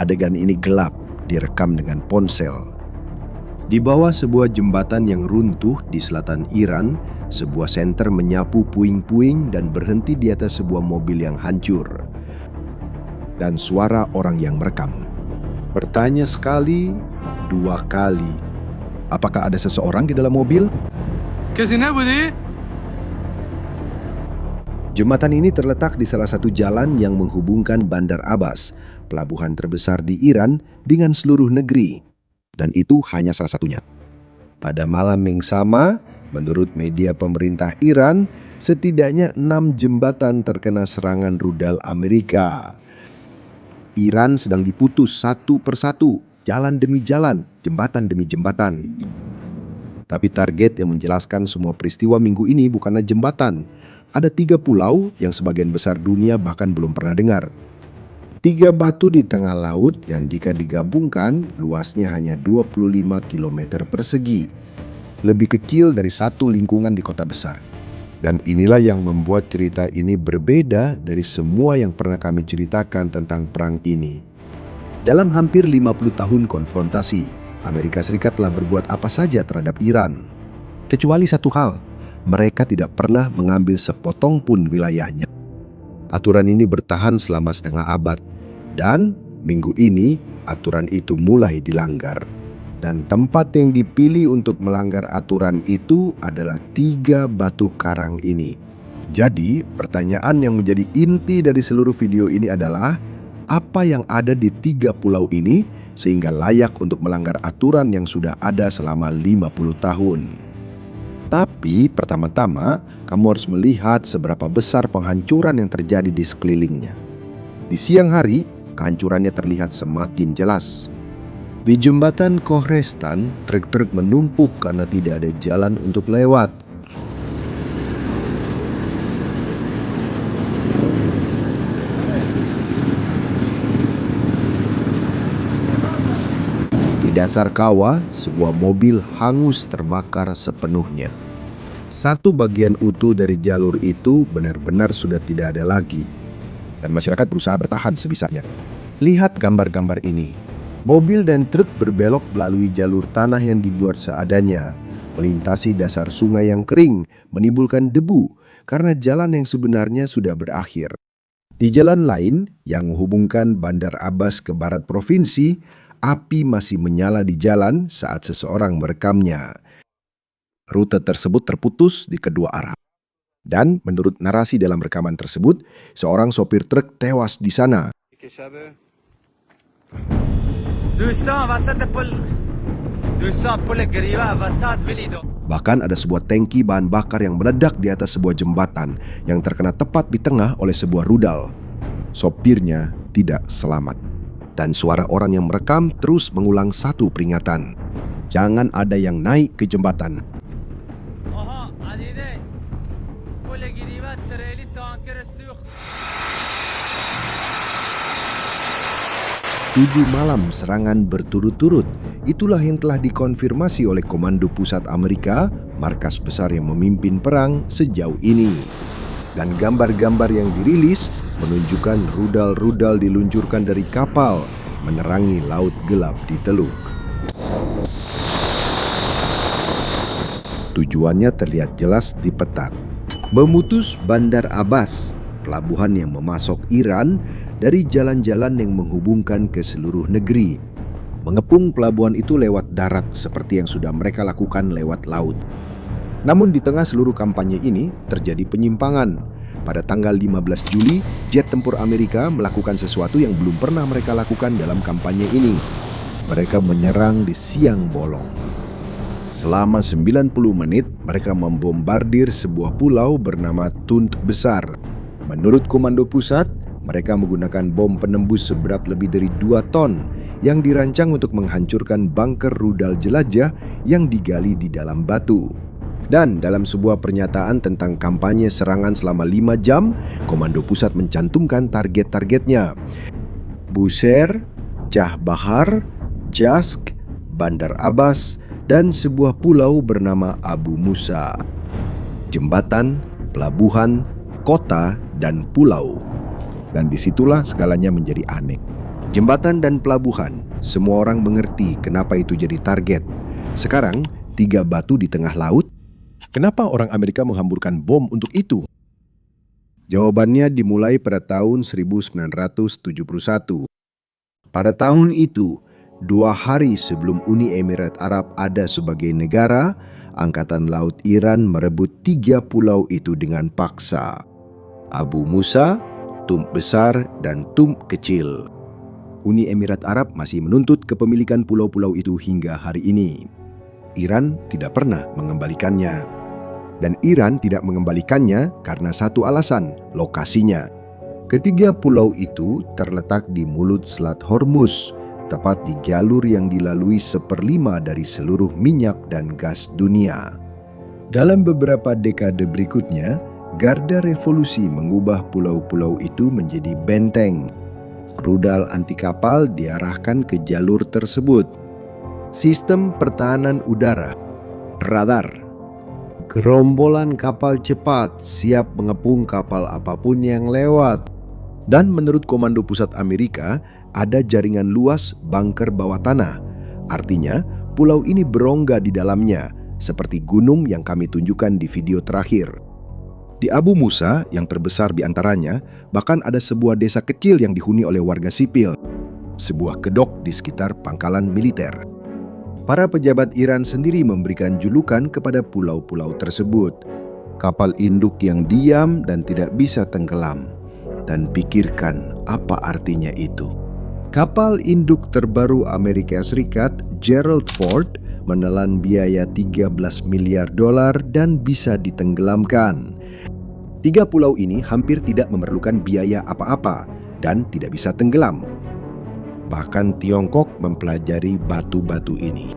Adegan ini gelap, direkam dengan ponsel. Di bawah sebuah jembatan yang runtuh di selatan Iran, sebuah senter menyapu puing-puing dan berhenti di atas sebuah mobil yang hancur. Dan suara orang yang merekam. Bertanya sekali, dua kali. Apakah ada seseorang di dalam mobil? Jembatan ini terletak di salah satu jalan yang menghubungkan Bandar Abbas, pelabuhan terbesar di Iran, dengan seluruh negeri. Dan itu hanya salah satunya. Pada malam yang sama, menurut media pemerintah Iran, setidaknya 6 jembatan terkena serangan rudal Amerika. Iran sedang diputus satu persatu, jalan demi jalan, jembatan demi jembatan. Tapi target yang menjelaskan semua peristiwa minggu ini bukanlah jembatan. Ada 3 pulau yang sebagian besar dunia bahkan belum pernah dengar. 3 batu di tengah laut yang jika digabungkan luasnya hanya 25 km persegi. Lebih kecil dari satu lingkungan di kota besar. Dan inilah yang membuat cerita ini berbeda dari semua yang pernah kami ceritakan tentang perang ini. Dalam hampir 50 tahun konfrontasi, Amerika Serikat telah berbuat apa saja terhadap Iran. Kecuali satu hal, mereka tidak pernah mengambil sepotong pun wilayahnya. Aturan ini bertahan selama setengah abad. Dan minggu ini aturan itu mulai dilanggar. Dan tempat yang dipilih untuk melanggar aturan itu adalah 3 batu karang ini. Jadi pertanyaan yang menjadi inti dari seluruh video ini adalah, apa yang ada di 3 pulau ini sehingga layak untuk melanggar aturan yang sudah ada selama 50 tahun. Tapi pertama-tama kamu harus melihat seberapa besar penghancuran yang terjadi di sekelilingnya. Di siang hari, kehancurannya terlihat semakin jelas. Di jembatan Khorestan, truk-truk menumpuk karena tidak ada jalan untuk lewat. Di dasar kawah, sebuah mobil hangus terbakar sepenuhnya. Satu bagian utuh dari jalur itu benar-benar sudah tidak ada lagi. Dan masyarakat berusaha bertahan sebisanya. Lihat gambar-gambar ini. Mobil dan truk berbelok melalui jalur tanah yang dibuat seadanya, melintasi dasar sungai yang kering, menimbulkan debu karena jalan yang sebenarnya sudah berakhir. Di jalan lain yang menghubungkan Bandar Abbas ke barat provinsi, api masih menyala di jalan saat seseorang merekamnya. Rute tersebut terputus di kedua arah. Dan menurut narasi dalam rekaman tersebut, seorang sopir truk tewas di sana. Bahkan ada sebuah tangki bahan bakar yang meledak di atas sebuah jembatan yang terkena tepat di tengah oleh sebuah rudal. Sopirnya tidak selamat. Dan suara orang yang merekam terus mengulang satu peringatan. Jangan ada yang naik ke jembatan. 7 malam serangan berturut-turut, itulah yang telah dikonfirmasi oleh Komando Pusat Amerika, markas besar yang memimpin perang sejauh ini. Dan gambar-gambar yang dirilis menunjukkan rudal-rudal diluncurkan dari kapal, menerangi laut gelap di Teluk. Tujuannya terlihat jelas di peta. Memutus Bandar Abbas, pelabuhan yang memasok Iran dari jalan-jalan yang menghubungkan ke seluruh negeri. Mengepung pelabuhan itu lewat darat seperti yang sudah mereka lakukan lewat laut. Namun di tengah seluruh kampanye ini terjadi penyimpangan. Pada tanggal 15 Juli, jet tempur Amerika melakukan sesuatu yang belum pernah mereka lakukan dalam kampanye ini. Mereka menyerang di siang bolong. Selama 90 menit, mereka membombardir sebuah pulau bernama Tund Besar. Menurut Komando Pusat, mereka menggunakan bom penembus seberat lebih dari 2 ton yang dirancang untuk menghancurkan bunker rudal jelajah yang digali di dalam batu. Dan dalam sebuah pernyataan tentang kampanye serangan selama 5 jam, Komando Pusat mencantumkan target-targetnya. Bushehr, Chah Bahar, Jask, Bandar Abbas, dan sebuah pulau bernama Abu Musa. Jembatan, pelabuhan, kota, dan pulau. Dan disitulah segalanya menjadi aneh. Jembatan dan pelabuhan, semua orang mengerti kenapa itu jadi target. Sekarang, 3 batu di tengah laut. Kenapa orang Amerika menghamburkan bom untuk itu? Jawabannya dimulai pada tahun 1971. Pada tahun itu, 2 hari sebelum Uni Emirat Arab ada sebagai negara, Angkatan Laut Iran merebut 3 pulau itu dengan paksa. Abu Musa, Tum Besar, dan Tum Kecil. Uni Emirat Arab masih menuntut kepemilikan pulau-pulau itu hingga hari ini. Iran tidak pernah mengembalikannya. Dan Iran tidak mengembalikannya karena satu alasan, lokasinya. Ketiga pulau itu terletak di mulut Selat Hormuz, tepat di jalur yang dilalui 1/5 dari seluruh minyak dan gas dunia. Dalam beberapa dekade berikutnya, Garda Revolusi mengubah pulau-pulau itu menjadi benteng. Rudal anti kapal diarahkan ke jalur tersebut. Sistem pertahanan udara, radar, gerombolan kapal cepat siap mengepung kapal apapun yang lewat. Dan menurut Komando Pusat Amerika, ada jaringan luas bunker bawah tanah. Artinya, pulau ini berongga di dalamnya, seperti gunung yang kami tunjukkan di video terakhir. Di Abu Musa, yang terbesar di antaranya, bahkan ada sebuah desa kecil yang dihuni oleh warga sipil. Sebuah kedok di sekitar pangkalan militer. Para pejabat Iran sendiri memberikan julukan kepada pulau-pulau tersebut. Kapal induk yang diam dan tidak bisa tenggelam. Dan pikirkan apa artinya itu. Kapal induk terbaru Amerika Serikat, Gerald Ford, menelan biaya 13 miliar dolar dan bisa ditenggelamkan. 3 pulau ini hampir tidak memerlukan biaya apa-apa dan tidak bisa tenggelam. Bahkan Tiongkok mempelajari batu-batu ini.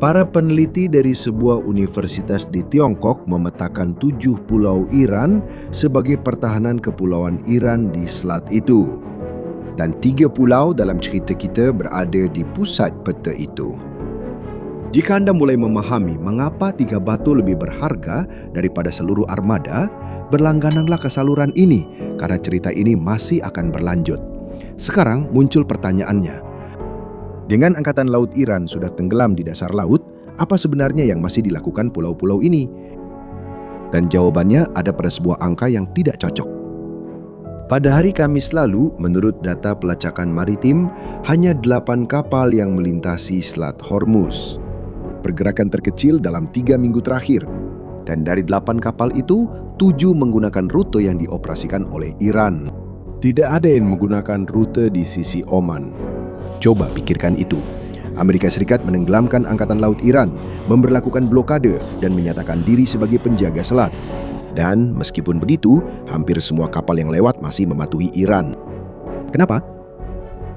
Para peneliti dari sebuah universitas di Tiongkok memetakan 7 pulau Iran sebagai pertahanan kepulauan Iran di selat itu. Dan 3 pulau dalam cerita kita berada di pusat peta itu. Jika Anda mulai memahami mengapa 3 batu lebih berharga daripada seluruh armada, berlanggananlah ke saluran ini karena cerita ini masih akan berlanjut. Sekarang muncul pertanyaannya. Dengan Angkatan Laut Iran sudah tenggelam di dasar laut, apa sebenarnya yang masih dilakukan pulau-pulau ini? Dan jawabannya ada pada sebuah angka yang tidak cocok. Pada hari Kamis lalu, menurut data pelacakan maritim, hanya 8 kapal yang melintasi Selat Hormuz. Pergerakan terkecil dalam 3 minggu terakhir. Dan dari 8 kapal itu, 7 menggunakan rute yang dioperasikan oleh Iran. Tidak ada yang menggunakan rute di sisi Oman. Coba pikirkan itu. Amerika Serikat menenggelamkan Angkatan Laut Iran, memberlakukan blokade dan menyatakan diri sebagai penjaga selat. Dan meskipun begitu, hampir semua kapal yang lewat masih mematuhi Iran. Kenapa?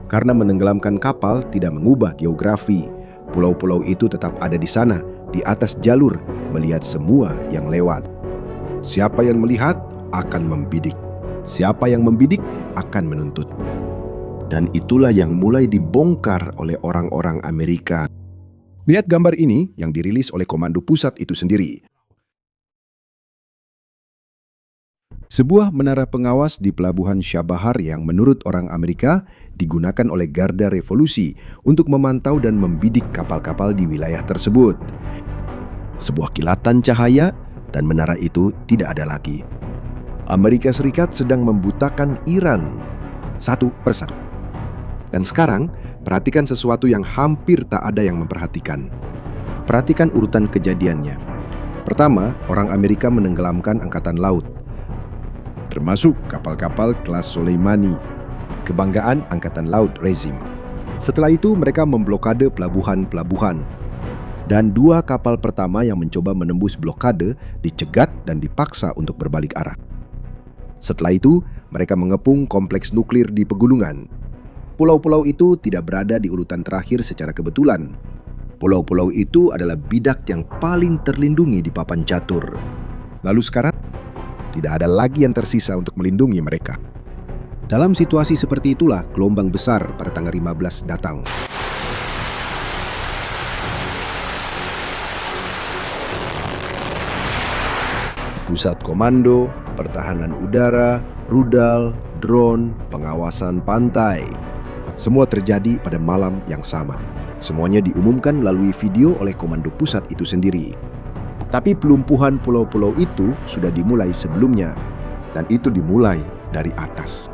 Karena menenggelamkan kapal tidak mengubah geografi. Pulau-pulau itu tetap ada di sana, di atas jalur, melihat semua yang lewat. Siapa yang melihat akan membidik. Siapa yang membidik akan menuntut. Dan itulah yang mulai dibongkar oleh orang-orang Amerika. Lihat gambar ini yang dirilis oleh Komando Pusat itu sendiri. Sebuah menara pengawas di pelabuhan Chabahar yang menurut orang Amerika digunakan oleh Garda Revolusi untuk memantau dan membidik kapal-kapal di wilayah tersebut. Sebuah kilatan cahaya dan menara itu tidak ada lagi. Amerika Serikat sedang membutakan Iran satu persatu. Dan sekarang, perhatikan sesuatu yang hampir tak ada yang memperhatikan. Perhatikan urutan kejadiannya. Pertama, orang Amerika menenggelamkan angkatan laut, termasuk kapal-kapal kelas Soleimani, kebanggaan Angkatan Laut rezim. Setelah itu, mereka memblokade pelabuhan-pelabuhan. Dan 2 kapal pertama yang mencoba menembus blokade dicegat dan dipaksa untuk berbalik arah. Setelah itu, mereka mengepung kompleks nuklir di pegunungan. Pulau-pulau itu tidak berada di urutan terakhir secara kebetulan. Pulau-pulau itu adalah bidak yang paling terlindungi di papan catur. Lalu sekarang, tidak ada lagi yang tersisa untuk melindungi mereka. Dalam situasi seperti itulah gelombang besar pada tanggal 15 datang. Pusat komando, pertahanan udara, rudal, drone, pengawasan pantai. Semua terjadi pada malam yang sama. Semuanya diumumkan melalui video oleh komando pusat itu sendiri. Tapi pelumpuhan pulau-pulau itu sudah dimulai sebelumnya, dan itu dimulai dari atas.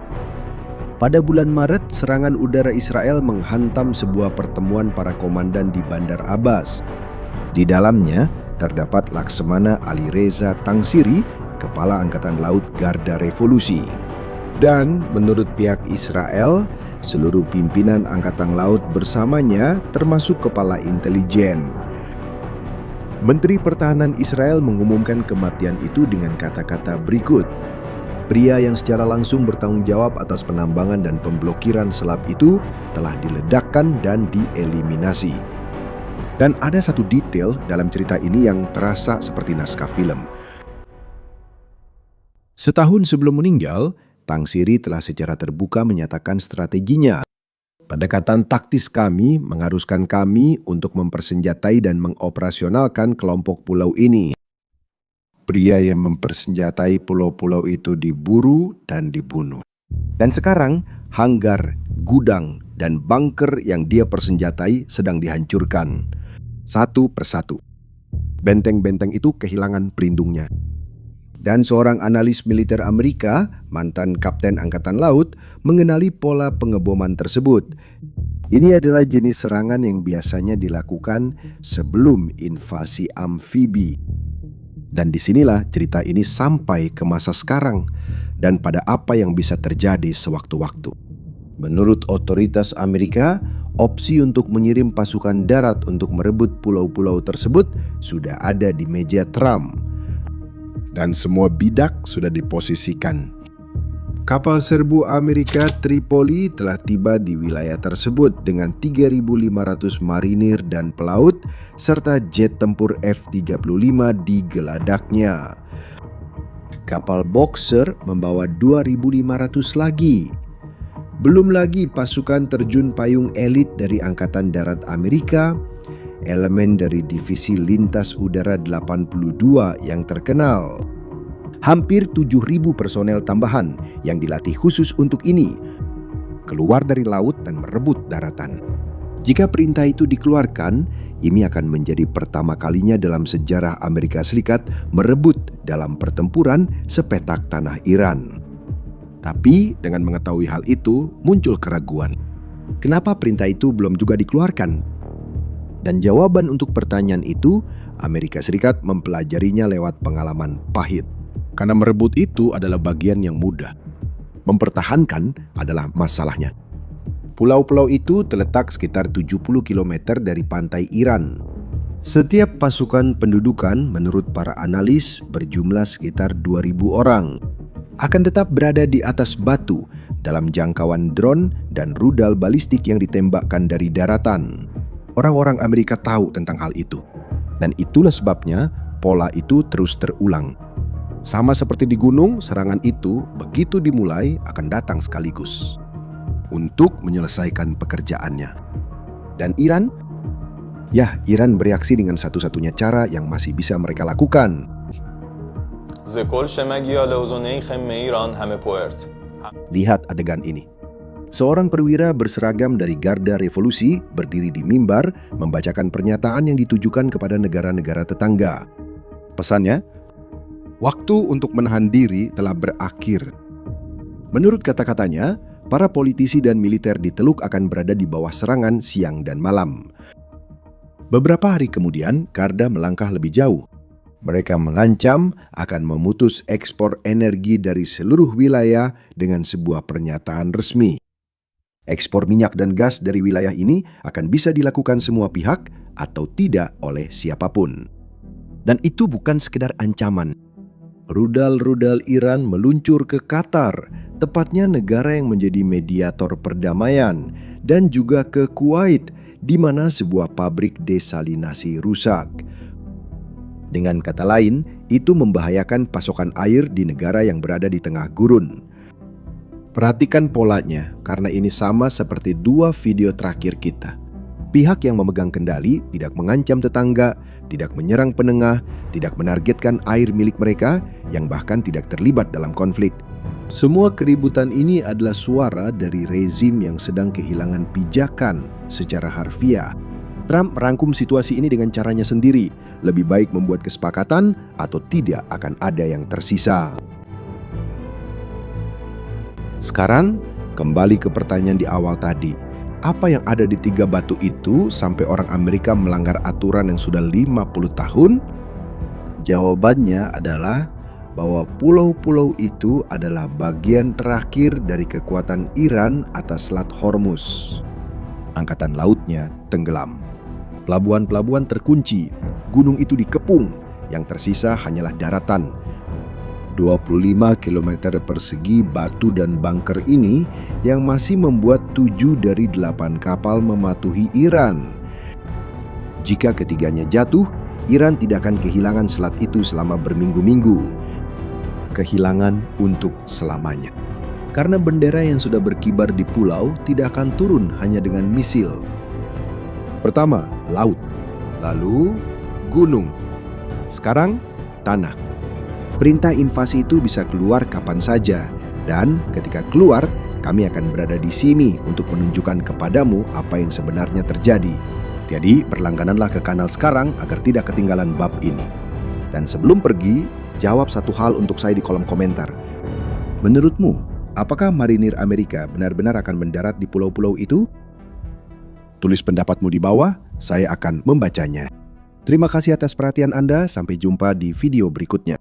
Pada bulan Maret, serangan udara Israel menghantam sebuah pertemuan para komandan di Bandar Abbas. Di dalamnya terdapat Laksamana Ali Reza Tangsiri, Kepala Angkatan Laut Garda Revolusi. Dan menurut pihak Israel, seluruh pimpinan Angkatan Laut bersamanya termasuk kepala intelijen. Menteri Pertahanan Israel mengumumkan kematian itu dengan kata-kata berikut. Pria yang secara langsung bertanggung jawab atas penambangan dan pemblokiran selat itu telah diledakkan dan dieliminasi. Dan ada satu detail dalam cerita ini yang terasa seperti naskah film. Setahun sebelum meninggal, Tangsiri telah secara terbuka menyatakan strateginya. Pendekatan taktis kami mengharuskan kami untuk mempersenjatai dan mengoperasionalkan kelompok pulau ini. Pria yang mempersenjatai pulau-pulau itu diburu dan dibunuh. Dan sekarang, hanggar, gudang, dan bunker yang dia persenjatai sedang dihancurkan. Satu persatu. Benteng-benteng itu kehilangan pelindungnya. Dan seorang analis militer Amerika, mantan Kapten Angkatan Laut, mengenali pola pengeboman tersebut. Ini adalah jenis serangan yang biasanya dilakukan sebelum invasi amfibi. Dan disinilah cerita ini sampai ke masa sekarang dan pada apa yang bisa terjadi sewaktu-waktu. Menurut otoritas Amerika, opsi untuk mengirim pasukan darat untuk merebut pulau-pulau tersebut sudah ada di meja Trump. Dan semua bidak sudah diposisikan. Kapal serbu Amerika Tripoli telah tiba di wilayah tersebut dengan 3.500 marinir dan pelaut serta jet tempur F-35 di geladaknya. Kapal Boxer membawa 2.500 lagi. Belum lagi pasukan terjun payung elit dari Angkatan Darat Amerika, elemen dari Divisi Lintas Udara 82 yang terkenal. Hampir 7.000 personel tambahan yang dilatih khusus untuk ini keluar dari laut dan merebut daratan. Jika perintah itu dikeluarkan, ini akan menjadi pertama kalinya dalam sejarah Amerika Serikat merebut dalam pertempuran sepetak tanah Iran. Tapi dengan mengetahui hal itu, muncul keraguan. Kenapa perintah itu belum juga dikeluarkan? Dan jawaban untuk pertanyaan itu, Amerika Serikat mempelajarinya lewat pengalaman pahit. Karena merebut itu adalah bagian yang mudah. Mempertahankan adalah masalahnya. Pulau-pulau itu terletak sekitar 70 km dari pantai Iran. Setiap pasukan pendudukan menurut para analis berjumlah sekitar 2.000 orang. Akan tetap berada di atas batu dalam jangkauan drone dan rudal balistik yang ditembakkan dari daratan. Orang-orang Amerika tahu tentang hal itu. Dan itulah sebabnya pola itu terus terulang. Sama seperti di gunung, serangan itu begitu dimulai akan datang sekaligus untuk menyelesaikan pekerjaannya. Dan Iran? Ya, Iran bereaksi dengan satu-satunya cara yang masih bisa mereka lakukan. Lihat adegan ini. Seorang perwira berseragam dari Garda Revolusi berdiri di mimbar membacakan pernyataan yang ditujukan kepada negara-negara tetangga. Pesannya, waktu untuk menahan diri telah berakhir. Menurut kata-katanya, para politisi dan militer di Teluk akan berada di bawah serangan siang dan malam. Beberapa hari kemudian, Garda melangkah lebih jauh. Mereka mengancam akan memutus ekspor energi dari seluruh wilayah dengan sebuah pernyataan resmi. Ekspor minyak dan gas dari wilayah ini akan bisa dilakukan semua pihak atau tidak oleh siapapun. Dan itu bukan sekedar ancaman. Rudal-rudal Iran meluncur ke Qatar, tepatnya negara yang menjadi mediator perdamaian, dan juga ke Kuwait, di mana sebuah pabrik desalinasi rusak. Dengan kata lain, itu membahayakan pasokan air di negara yang berada di tengah gurun. Perhatikan polanya, karena ini sama seperti dua video terakhir kita. Pihak yang memegang kendali tidak mengancam tetangga, tidak menyerang penengah, tidak menargetkan air milik mereka yang bahkan tidak terlibat dalam konflik. Semua keributan ini adalah suara dari rezim yang sedang kehilangan pijakan secara harfiah. Trump merangkum situasi ini dengan caranya sendiri. Lebih baik membuat kesepakatan atau tidak akan ada yang tersisa. Sekarang, kembali ke pertanyaan di awal tadi. Apa yang ada di 3 batu itu sampai orang Amerika melanggar aturan yang sudah 50 tahun? Jawabannya adalah bahwa pulau-pulau itu adalah bagian terakhir dari kekuatan Iran atas Selat Hormuz. Angkatan lautnya tenggelam. Pelabuhan-pelabuhan terkunci, gunung itu dikepung, yang tersisa hanyalah daratan. 25 km persegi batu dan bunker ini yang masih membuat 7 dari 8 kapal mematuhi Iran. Jika ketiganya jatuh, Iran tidak akan kehilangan selat itu selama berminggu-minggu. Kehilangan untuk selamanya. Karena bendera yang sudah berkibar di pulau tidak akan turun hanya dengan misil. Pertama, laut. Lalu, gunung. Sekarang, tanah. Perintah invasi itu bisa keluar kapan saja. Dan ketika keluar, kami akan berada di sini untuk menunjukkan kepadamu apa yang sebenarnya terjadi. Jadi, berlanggananlah ke kanal sekarang agar tidak ketinggalan bab ini. Dan sebelum pergi, jawab satu hal untuk saya di kolom komentar. Menurutmu, apakah marinir Amerika benar-benar akan mendarat di pulau-pulau itu? Tulis pendapatmu di bawah, saya akan membacanya. Terima kasih atas perhatian Anda, sampai jumpa di video berikutnya.